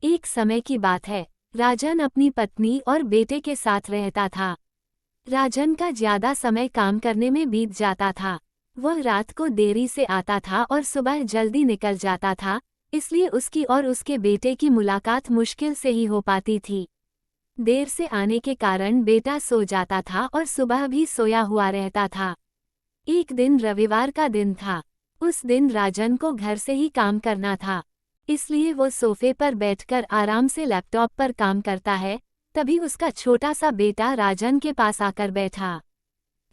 एक समय की बात है, राजन अपनी पत्नी और बेटे के साथ रहता था। राजन का ज्यादा समय काम करने में बीत जाता था। वह रात को देरी से आता था और सुबह जल्दी निकल जाता था, इसलिए उसकी और उसके बेटे की मुलाकात मुश्किल से ही हो पाती थी। देर से आने के कारण बेटा सो जाता था और सुबह भी सोया हुआ रहता था। एक दिन रविवार का दिन था। उस दिन राजन को घर से ही काम करना था, इसलिए वो सोफे पर बैठकर आराम से लैपटॉप पर काम करता है। तभी उसका छोटा सा बेटा राजन के पास आकर बैठा।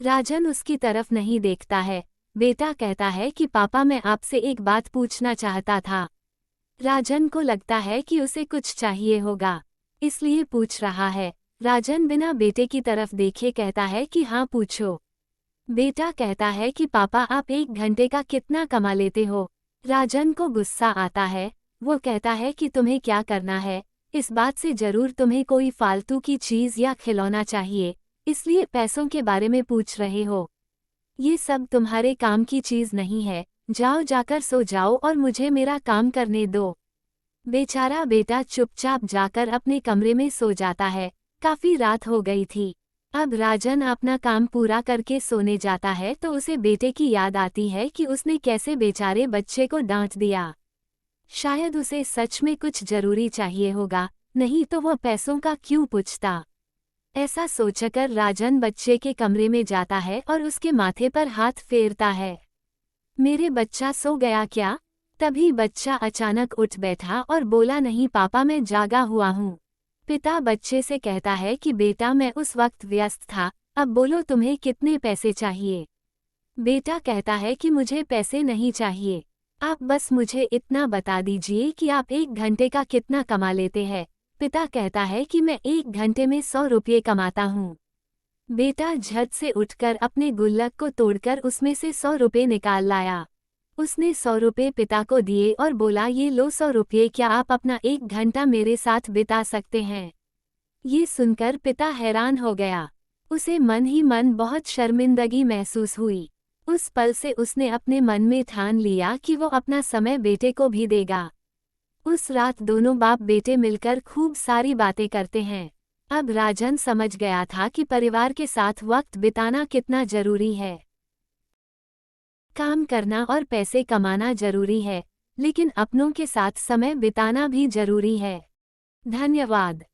राजन उसकी तरफ नहीं देखता है। बेटा कहता है कि पापा, मैं आपसे एक बात पूछना चाहता था। राजन को लगता है कि उसे कुछ चाहिए होगा, इसलिए पूछ रहा है। राजन बिना बेटे की तरफ देखे कहता है कि हाँ, पूछो। बेटा कहता है कि पापा, आप 1 घंटे का कितना कमा लेते हो? राजन को गुस्सा आता है। वो कहता है कि तुम्हें क्या करना है, इस बात से जरूर तुम्हें कोई फालतू की चीज या खिलौना चाहिए, इसलिए पैसों के बारे में पूछ रहे हो। ये सब तुम्हारे काम की चीज नहीं है, जाओ जाकर सो जाओ और मुझे मेरा काम करने दो। बेचारा बेटा चुपचाप जाकर अपने कमरे में सो जाता है। काफी रात हो गई थी। अब राजन अपना काम पूरा करके सोने जाता है तो उसे बेटे की याद आती है कि उसने कैसे बेचारे बच्चे को डांट दिया। शायद उसे सच में कुछ जरूरी चाहिए होगा, नहीं तो वह पैसों का क्यों पूछता। ऐसा सोचकर राजन बच्चे के कमरे में जाता है और उसके माथे पर हाथ फेरता है। मेरे बच्चा सो गया क्या? तभी बच्चा अचानक उठ बैठा और बोला, नहीं पापा, मैं जागा हुआ हूँ। पिता बच्चे से कहता है कि बेटा, मैं उस वक्त व्यस्त था, अब बोलो तुम्हें कितने पैसे चाहिए। बेटा कहता है कि मुझे पैसे नहीं चाहिए, आप बस मुझे इतना बता दीजिए कि आप 1 घंटे का कितना कमा लेते हैं। पिता कहता है कि मैं 1 घंटे में 100 रुपये कमाता हूँ। बेटा झट से उठकर अपने गुल्लक को तोड़कर उसमें से 100 रुपये निकाल लाया। उसने 100 रुपये पिता को दिए और बोला, ये लो 100 रुपये, क्या आप अपना 1 घंटा मेरे साथ बिता सकते हैं? ये सुनकर पिता हैरान हो गया। उसे मन ही मन बहुत शर्मिंदगी महसूस हुई। उस पल से उसने अपने मन में ठान लिया कि वो अपना समय बेटे को भी देगा। उस रात दोनों बाप बेटे मिलकर खूब सारी बातें करते हैं। अब राजन समझ गया था कि परिवार के साथ वक्त बिताना कितना जरूरी है। काम करना और पैसे कमाना जरूरी है, लेकिन अपनों के साथ समय बिताना भी जरूरी है। धन्यवाद।